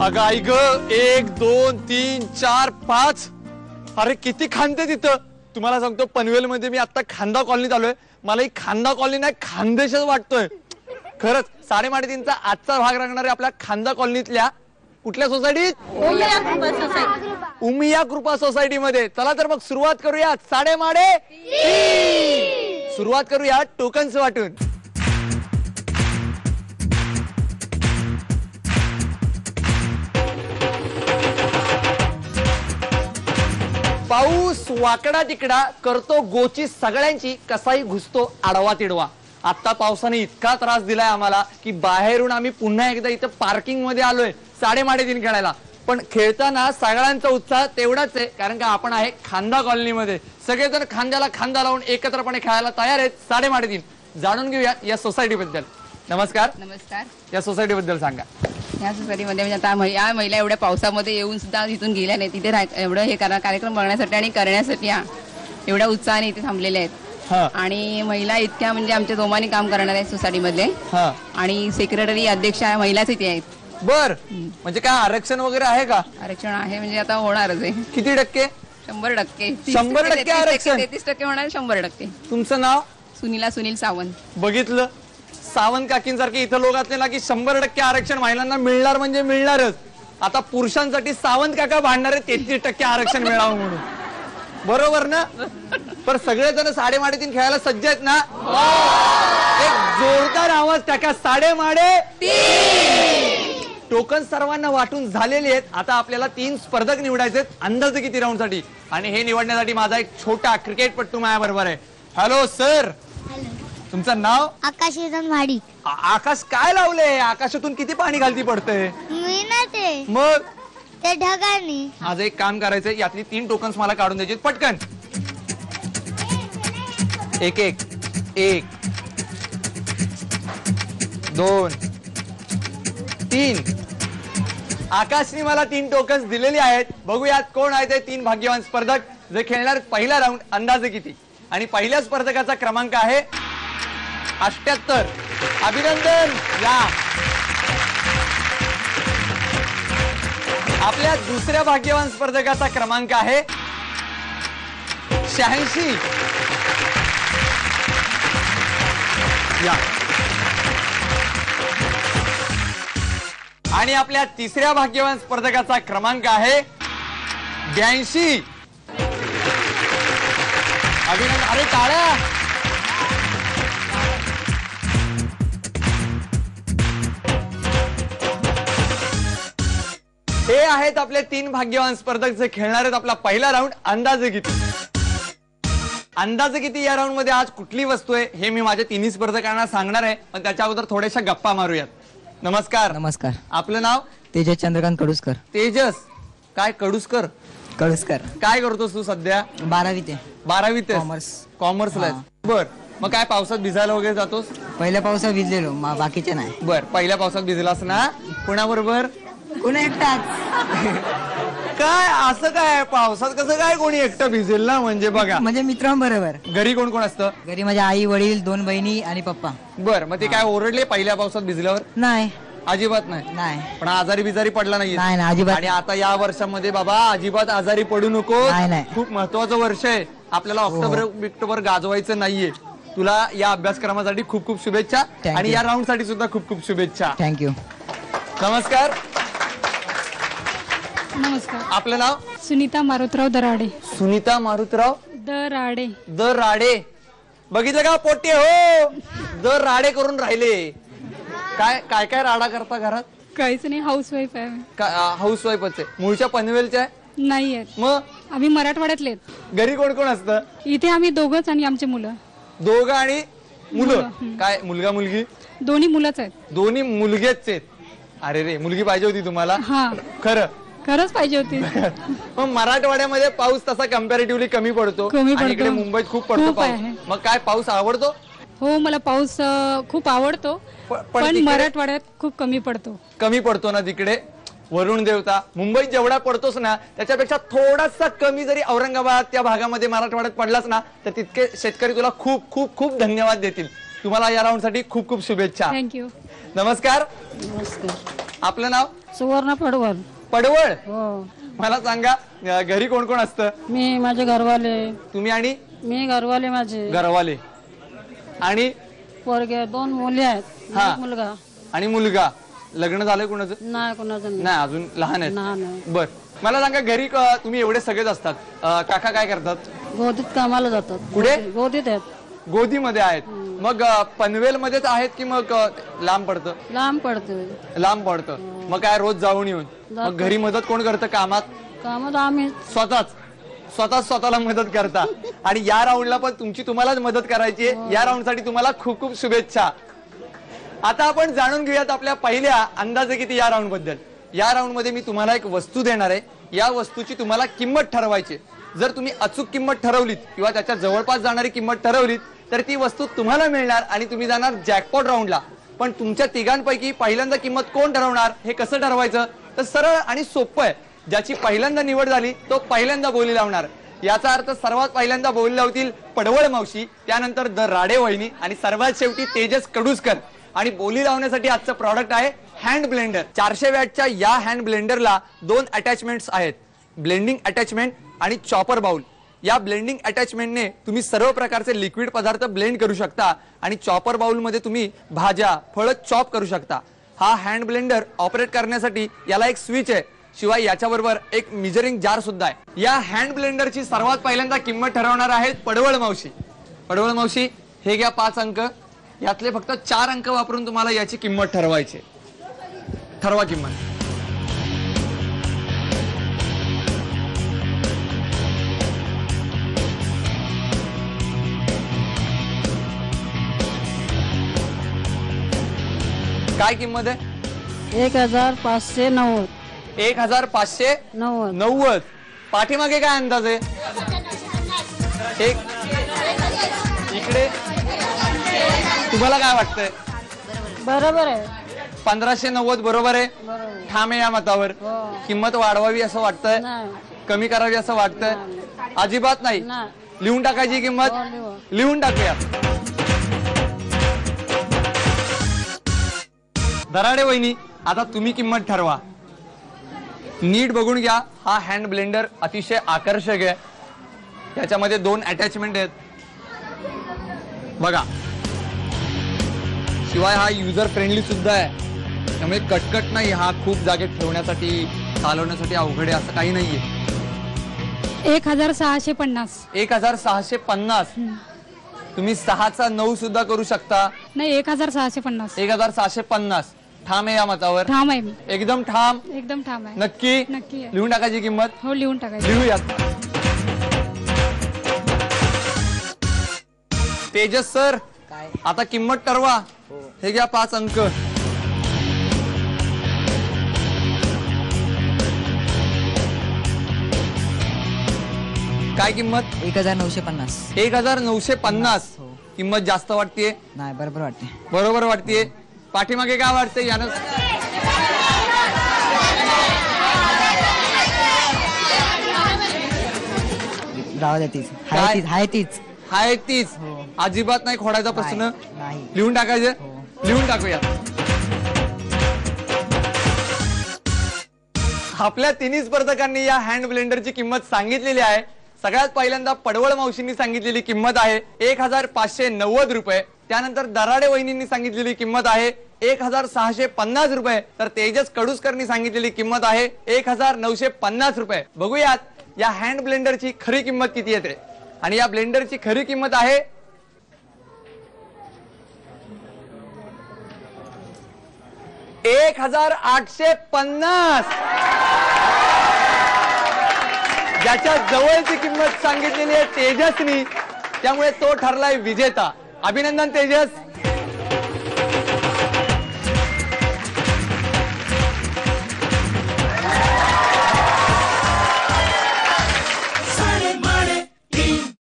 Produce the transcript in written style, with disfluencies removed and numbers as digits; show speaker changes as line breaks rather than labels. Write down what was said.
अगं आई ग 1 2 3 4 5 अरे किती खांदे तिथं. तुम्हाला सांगतो पनवेल मध्ये मी आता खांदा कॉलनीत आलोय. मला ही खांदा कॉलनी नाही खानदेशच वाटतोय खरंच. 3:30चा आजचा भाग रंगणार आहे आपल्या खांदा कॉलनीतल्या कुठल्या सोसायटीत? उमिया कृपा सोसायटी मध्ये. चला तर मग सुरुवात करूया 3:30. सुरुवात करूया टोकन्स वाटून. पाऊस वाकडा तिकडा करतो गोची सगळ्यांची, कसाही घुसतो आडवा तिडवा. आता पावसाने इतका त्रास दिलाय आम्हाला की बाहेरून आम्ही पुन्हा एकदा इथं पार्किंग मध्ये आलोय 3:30 खेळायला. पण खेळताना सगळ्यांचा उत्साह तेवढाच आहे कारण का आपण आहे खांदा कॉलनी मध्ये. सगळेजण खांद्याला खांदा लावून एकत्रपणे खेळायला तयार आहेत 3:30. जाणून घेऊया या सोसायटी बद्दल. नमस्कार.
नमस्कार.
या सोसायटी बद्दल सांगा.
या सोसायटीमध्ये म्हणजे आता या महिला एवढ्या पावसामध्ये येऊन सुद्धा तिथून गेल्या नाही. तिथे एवढं हे कार्यक्रम बघण्यासाठी आणि करण्यासाठी एवढ्या उत्साहाने इथे थांबलेले आहेत. आणि महिला इतक्या म्हणजे आमच्या दोमानी काम करणार आहेत सोसायटीमध्ये. आणि सेक्रेटरी अध्यक्ष महिलाच इथे आहेत.
बर म्हणजे काय आरक्षण वगैरे आहे का?
आरक्षण आहे म्हणजे आता होणारच आहे.
किती टक्के?
100%.
100% आरक्षण?
33% होणार. 100%.
तुमचं नाव?
सुनील सावंत.
बघितलं सावंत काकींसारखे इथं लोक असले ना की 100% आरक्षण महिलांना मिळणार म्हणजे मिळणारच. आता पुरुषांसाठी सावंत काका भांडणार आहे 33% आरक्षण मिळावं म्हणून. बरोबर ना? पण सगळेजण 3:30 खेळायला सज्ज आहेत ना? एक जोरदार आवाज टाका 3:30. टोकन सर्वांना वाटून झालेले आहेत. आता आपल्याला 3 स्पर्धक निवडायचे आहेत अंदाजे किती राऊंड साठी. आणि हे निवडण्यासाठी माझा एक छोटा क्रिकेटपट्टू माझ्या बरोबर आहे. Hello sir. तुमचं नाव?
आकाश भाडी.
आकाश काय लावले? आकाशातून किती पाणी खालती पडतंय? मग
ते ढगांनी.
आज एक काम करायचंय. यातली 3 टोकन्स मला काढून द्यायचे पटकन. एक 2 3. आकाशने मला 3 टोकन्स दिलेली आहेत. बघूयात कोण आहे ते 3 भाग्यवान स्पर्धक जे खेळणार पहिला राऊंड अंदाजे किती. आणि पहिल्या स्पर्धकाचा क्रमांक आहे 78. अभिनंदन. या आपल्या दुसऱ्या भाग्यवान स्पर्धकाचा क्रमांक आहे 86. या आणि आपल्या तिसऱ्या भाग्यवान स्पर्धकाचा क्रमांक आहे 82. अभिनंदन. अरे टाळ्या. हे आहेत आपले 3 भाग्यवान स्पर्धक जे खेळणार आहेत आपला पहिला राऊंड अंदाजे किती. अंदाजे किती या राऊंड मध्ये आज कुठली वस्तू आहे हे मी माझ्या 3 स्पर्धकांना सांगणार आहे. पण त्याच्या अगोदर थोड्याशा गप्पा मारूयात. नमस्कार.
नमस्कार.
आपलं नाव?
तेजस चंद्रकांत कडुसकर.
तेजस काय कडुसकर? काय करतोस तू सध्या?
12वीत.
12वीत. कॉमर्सला. बर मग काय पावसात भिजायला वगैरे जातोस?
पहिल्या पावसात भिजलेलो बाकीचे नाही.
बर पहिल्या पावसात भिजलास ना? कोणाबरोबर?
कोणी एकटाच.
काय असं काय पावसात कसं काय कोणी एकटं भिजेल ना? म्हणजे बघा
म्हणजे मित्रांबरोबर.
घरी कोण कोण असतं?
घरी माझ्या आई वडील 2 बहिणी आणि पप्पा.
बर मग ते काय ओरडले पहिल्या पावसात भिजल्यावर?
नाही
अजिबात नाही. पण आजारी बिजारी पडला नाही?
नाही अजिबात.
आणि आता या वर्षामध्ये बाबा अजिबात आजारी पडू नको. खूप महत्वाचं वर्ष आहे. आपल्याला ऑक्टोबर गाजवायचं नाहीये. तुला या अभ्यासक्रमासाठी खूप खूप शुभेच्छा आणि या राऊंड साठी सुद्धा खूप खूप शुभेच्छा.
थँक्यू.
नमस्कार.
नमस्कार.
आपलं नाव?
सुनीता मारुतराव दराडे.
सुनीता मारुतराव
दराडे.
बघितलं का पोट्टे हो दराडे करून राहिले. काय काय काय राडा करता घरात?
काहीच नाही. हाऊसवाईफ आहे.
हाऊस वाईफच आहे. मूळच्या पनवेलच्या आहे?
नाही आहेत.
मग
आम्ही मराठवाड्यातले.
घरी कोण कोण असतं?
इथे आम्ही दोघंच आणि आमचे मुलं.
दोघं आणि मुलं? काय मुलगा मुलगी?
दोन्ही मुलंच आहेत.
दोन्ही मुलगेच आहेत. अरे रे मुलगी पाहिजे होती तुम्हाला? खरंच
पाहिजे होती.
मग मराठवाड्यामध्ये पाऊस तसा कम्पॅरेटिव्हली कमी पडतो आणि इकडे मुंबईत खूप पडतो पाऊस. मग काय पाऊस आवडतो?
हो मला पाऊस खूप आवडतो पण मराठवाड्यात खूप कमी पडतो ना तिकडे. वरुण देवता मुंबईत जेवढा पडतोस ना त्याच्यापेक्षा थोडासा कमी जरी औरंगाबाद त्या भागामध्ये मराठवाड्यात पडलास ना तर तितके शेतकरी तुला खूप खूप खूप धन्यवाद देतील. तुम्हाला या राऊंड साठी खूप खूप शुभेच्छा. थँक्यू.
नमस्कार.
नमस्कार.
आपलं नाव?
सुवर्ण पडवळ.
पडवळ.
हो.
मला सांगा घरी कोण कोण असतं?
मी, माझे घरवाले.
तुम्ही आणि?
मी, घरवाले माझे.
घरवाले आणि
पोरगे 2 मुली आहेत.
हा.
एक मुलगा.
आणि मुलगा. लग्न झालंय कोणाचं?
नाही, कोणाचं
नाही, अजून लहान आहेत.
नाही.
बर, मला सांगा घरी तुम्ही एवढे सगळेच असतात, काका काय करतात?
गोदीत कामाला जातात.
कुठे?
गोदीत आहेत.
गोदीमध्ये आहेत. मग पनवेल मध्येच आहेत की मग लांब पडतं?
लांब पडतोय.
लांब पडतं. मग काय रोज जाऊन येऊन? मग घरी मदत कोण करतं कामात?
कामात आम्ही
स्वतःला मदत करता. आणि या राऊंडला पण तुम्हालाच मदत करायची आहे. या राऊंडसाठी तुम्हाला खूप खूप शुभेच्छा. आता आपण जाणून घेऊयात आपल्या पहिल्या अंदाजे किती या राऊंड बद्दल. या राऊंड मध्ये मी तुम्हाला एक वस्तू देणार आहे. या वस्तूची तुम्हाला किंमत ठरवायची. जर तुम्ही अचूक किंमत ठरवलीत किंवा त्याच्या जवळपास जाणारी किंमत ठरवलीत तर ती वस्तू तुम्हाला मिळणार आणि तुम्ही जाणार जॅकपॉट राऊंडला. पण तुमच्या तिघांपैकी पहिल्यांदा किंमत कोण ठरवणार हे कसं ठरवायचं? तर सरळ आणि सोपं आहे. ज्याची पहिल्यांदा निवड झाली तो पहिल्यांदा बोली लावणार. याचा अर्थ सर्वात पहिल्यांदा बोली लावतील पडवळ मावशी, त्यानंतर द राडे वहिनी आणि सर्वात शेवटी तेजस कडुसकर. आणि बोली लावण्यासाठी आजचं प्रॉडक्ट आहे हँड ब्लेंडर. 400 वॅटच्या या हँड ब्लेंडरला 2 अटॅचमेंट्स आहेत, ब्लेंडिंग अटॅचमेंट आणि चॉपर बाउल. या ब्लेंडिंग अटॅचमेंटने तुम्ही सर्व प्रकारचे लिक्विड पदार्थ ब्लेंड करू शकता आणि चॉपर बाउल मध्ये तुम्ही भाज्या फळं चॉप करू शकता. हा हँड ब्लेंडर ऑपरेट करण्यासाठी याला एक स्विच आहे, शिवाय याच्याबरोबर एक मेजरिंग जार सुद्धा आहे. या हँड ब्लेंडरची सर्वात पहिल्यांदा किंमत ठरवणार आहेत पडवळ मावशी. पडवळ मावशी, हे घ्या 5 अंक. यातले फक्त 4 अंक वापरून तुम्हाला याची किंमत ठरवायची. ठरवा किंमत. काय किंमत आहे?
1590.
1590. पाठीमागे काय अंदाज आहे? एक इकडे तुम्हाला काय वाटतंय?
बरोबर आहे.
1590 बरोबर आहे. ठाम आहे या मतावर? किंमत वाढवावी असं वाटतंय? कमी करावी असं वाटतंय? अजिबात नाही. लिहून टाकायची किंमत? लिहून टाकूया. दराडे वहिनी, आता तुम्ही किंमत ठरवा. नीट बघून घ्या. हा हँड ब्लेंडर अतिशय आकर्षक आहे. त्याच्यामध्ये 2 अटॅचमेंट आहेत बघा. शिवाय हा युजर फ्रेंडली सुद्धा आहे, त्यामुळे कटकट नाही. हा खूप जागेत ठेवण्यासाठी चालवण्यासाठी अवघड आहे असं काही नाहीये.
1650.
1650. तुम्ही 6चा 9 सुद्धा करू शकता.
नाही, 1650.
1650. ठाम आहे या मतावर?
ठाम आहे मी.
एकदम ठाम?
एकदम ठाम आहे.
नक्की?
नक्की आहे.
लिहून टाकायची किंमत?
हो, लिहून टाकायची.
लिहूयात. तेजस सर,
काय?
आता किंमत ठरवा. हे घ्या 5 अंक. काय किंमत?
1950.
1950. किंमत जास्त वाटतेय?
नाही, बरोबर वाटते.
बरोबर वाटतेय. पाठीमागे काय वाटतंय यानं?
राहू द्या तीच.
काय?
हाय तीच.
हाय तीच. अजिबात नाही खोडायचा प्रश्न.
नाही.
लिहून टाकायचं? लिहून टाकूया. आपल्या तिन्ही स्पर्धकांनी या हँड ब्लेंडरची किंमत सांगितलेली आहे. सगळ्यात पहिल्यांदा पडवळ मावशींनी सांगितलेली किंमत आहे 1590 रुपये. त्यानंतर दराडे वहिनींनी सांगितलेली किंमत आहे 1650 रुपये. तर तेजस कडुसकरनी सांगितलेली किंमत आहे 1950 रुपये. बघूयात या हँड ब्लेंडरची खरी किंमत किती येते. आणि या ब्लेंडरची खरी किंमत आहे 1850. ज्याच्या जवळची किंमत सांगितलेली आहे तेजसनी, त्यामुळे तो ठरलाय विजेता. अभिनंदन तेजस.